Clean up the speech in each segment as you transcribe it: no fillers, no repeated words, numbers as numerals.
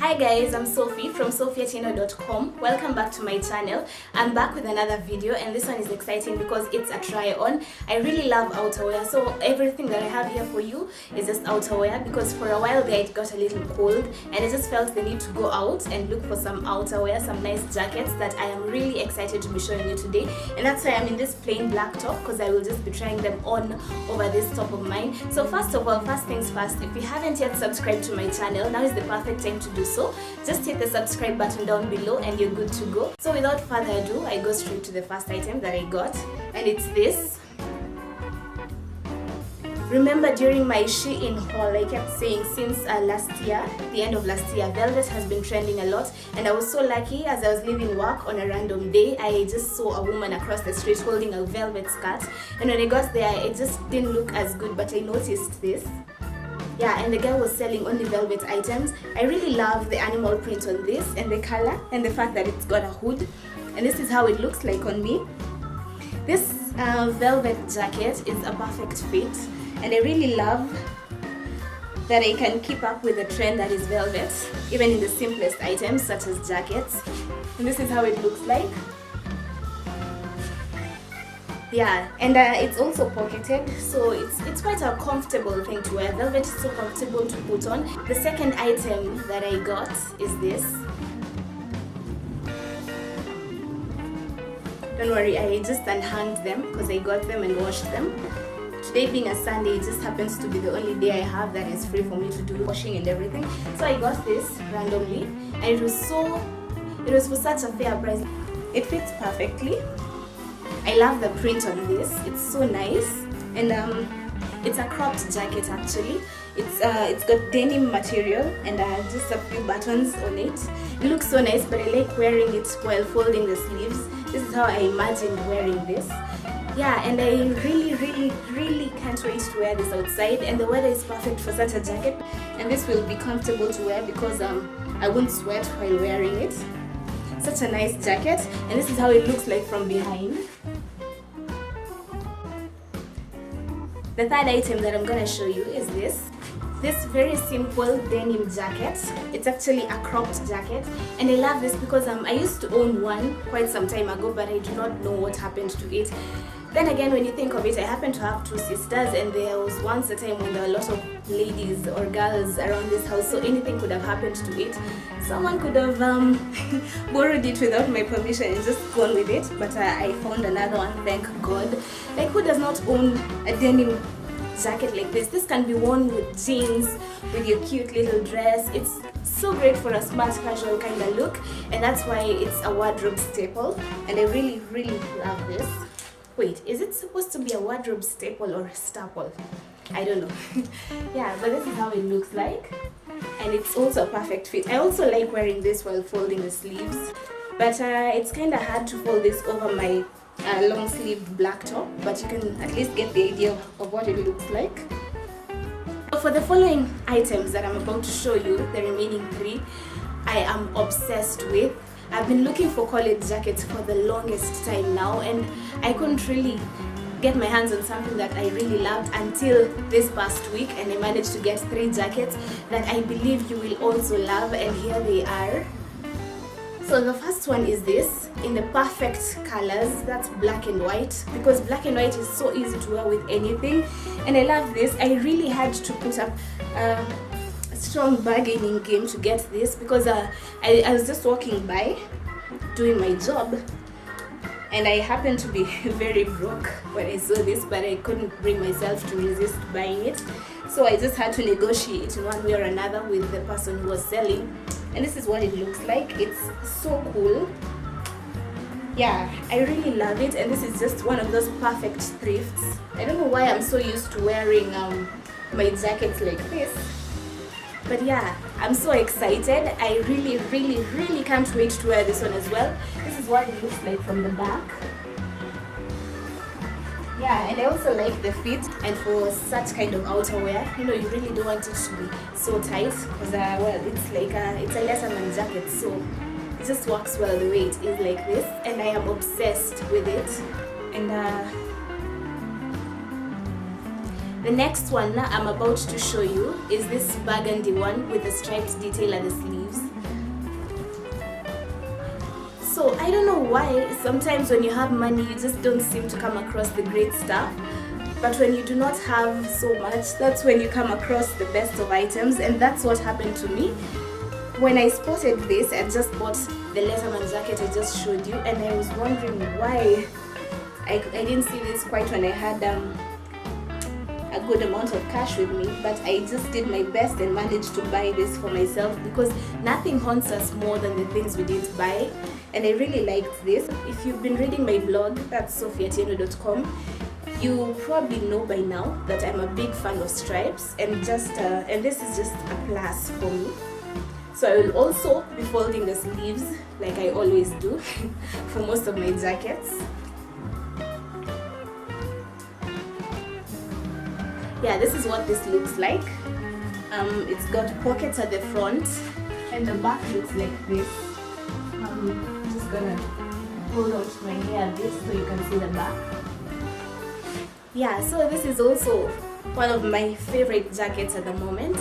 Hi guys, I'm Sophie from sophiatino.com. Welcome back to my channel. I'm back with another video and this one is exciting because it's a try on. I really love outerwear, so everything that I have here for you is just outerwear because for a while there it got a little cold and I just felt the need to go out and look for some outerwear, some nice jackets that I am really excited to be showing you today. And that's why I'm in this plain black top because I will just be trying them on over this top of mine. So first of all, first things first, if you haven't yet subscribed to my channel, now is the perfect time to do so. Just hit the subscribe button down below and you're good to go. So without further ado, I go straight to the first item that I got, and it's this. Remember during my Shein haul, I kept saying since last year, the end of last year, velvet has been trending a lot, and I was so lucky as I was leaving work on a random day, I just saw a woman across the street holding a velvet skirt, and when I got there, it just didn't look as good, but I noticed this. Yeah, and the girl was selling only velvet items. I really love the animal print on this and the color and the fact that it's got a hood. And this is how it looks like on me. This velvet jacket is a perfect fit. And I really love that I can keep up with the trend that is velvet, even in the simplest items such as jackets. And this is how it looks like. Yeah, and it's also pocketed, so it's quite a comfortable thing to wear. Velvet is so comfortable to put on. The second item that I got is this. Don't worry, I just unhung them because I got them and washed them. Today being a Sunday, it just happens to be the only day I have that is free for me to do washing and everything. So I got this randomly, and it was for such a fair price. It fits perfectly. I love the print on this. It's so nice, and it's a cropped jacket actually. It's got denim material and just a few buttons on it. It looks so nice, but I like wearing it while folding the sleeves. This is how I imagined wearing this. Yeah, and I really can't wait to wear this outside, and the weather is perfect for such a jacket, and this will be comfortable to wear because I won't sweat while wearing it. Such a nice jacket, and this is how it looks like from behind. The third item that I'm going to show you is this very simple denim jacket. It's actually a cropped jacket, and I love this because I used to own one quite some time ago, but I do not know what happened to it. Then again, when you think of it, I happen to have two sisters, and there was once a time when there were a lot of ladies or girls around this house, so anything could have happened to it. Someone could have borrowed it without my permission and just gone with it, but I found another one, thank God. Like, who does not own a denim jacket like this? This can be worn with jeans, with your cute little dress. It's so great for a smart casual kind of look, and that's why it's a wardrobe staple, and I really love this. Wait, is it supposed to be a wardrobe staple or a staple? I don't know. Yeah, but this is how it looks like, and it's also a perfect fit. I also like wearing this while folding the sleeves, but it's kind of hard to fold this over my long sleeved black top, but you can at least get the idea of what it looks like. So for the following items that I'm about to show you, the remaining three, I am obsessed with. I've been looking for college jackets for the longest time now, and I couldn't really get my hands on something that I really loved until this past week, and I managed to get 3 jackets that I believe you will also love, and here they are. So the first one is this, in the perfect colors. That's black and white, because black and white is so easy to wear with anything, and I love this. I really had to put up a strong bargaining game to get this because I was just walking by doing my job, and I happened to be very broke when I saw this, but I couldn't bring myself to resist buying it, so I just had to negotiate in one way or another with the person who was selling. And this is what it looks like. It's so cool. Yeah, I really love it, and this is just one of those perfect thrifts. I don't know why I'm so used to wearing my jackets like this, but yeah, I'm so excited. I really can't wait to wear this one as well. This is what it looks like from the back. Yeah, and I also like the fit, and for such kind of outerwear, you know, you really don't want it to be so tight because well, it's like it's a Letterman jacket, so it just works well the way it is like this, and I am obsessed with it. And The next one I'm about to show you is this burgundy one with the striped detail at the sleeves. So I don't know why sometimes when you have money you just don't seem to come across the great stuff, but when you do not have so much, that's when you come across the best of items. And that's what happened to me. When I spotted this, I just bought the Letterman jacket I just showed you, and I was wondering why I didn't see this quite when I had a good amount of cash with me, but I just did my best and managed to buy this for myself, because nothing haunts us more than the things we didn't buy. And I really liked this. If you've been reading my blog, that's sophiatieno.com, you probably know by now that I'm a big fan of stripes, and this is just a plus for me. So I will also be folding the sleeves like I always do for most of my jackets. Yeah, this is what this looks like. It's got pockets at the front, and the back looks like this. I'm just gonna hold on to my hair a bit so you can see the back. Yeah, so this is also one of my favorite jackets at the moment.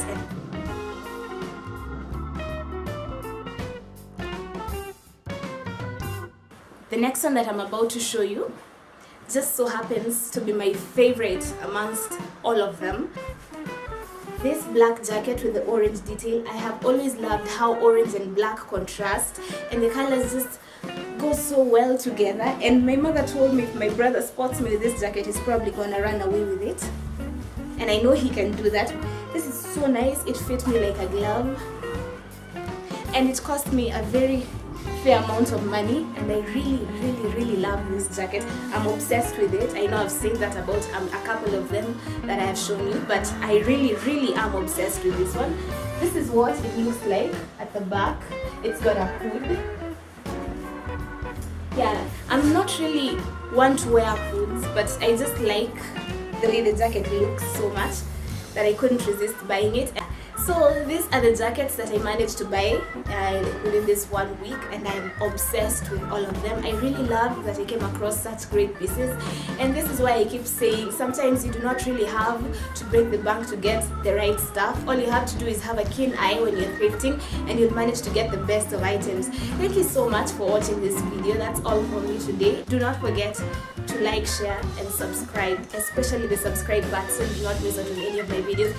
The next one that I'm about to show you just so happens to be my favorite amongst all of them. This black jacket with the orange detail, I have always loved how orange and black contrast, and the colors just go so well together. And my mother told me if my brother spots me with this jacket, he's probably gonna run away with it, and I know he can do that. This is so nice. It fit me like a glove, and it cost me a very fair amount of money, and I really love this jacket. I'm obsessed with it. I know I've said that about a couple of them that I have shown you, but I really am obsessed with this one. This is what it looks like at the back. It's got a hood. Yeah, I'm not really one to wear hoods, but I just like the way the jacket looks so much that I couldn't resist buying it. So these are the jackets that I managed to buy within this 1 week, and I'm obsessed with all of them. I really love that I came across such great pieces, and this is why I keep saying sometimes you do not really have to break the bank to get the right stuff. All you have to do is have a keen eye when you're thrifting, and you'll manage to get the best of items. Thank you so much for watching this video. That's all from me today. Do not forget to like, share and subscribe, especially the subscribe button. Do not miss out on any of my videos.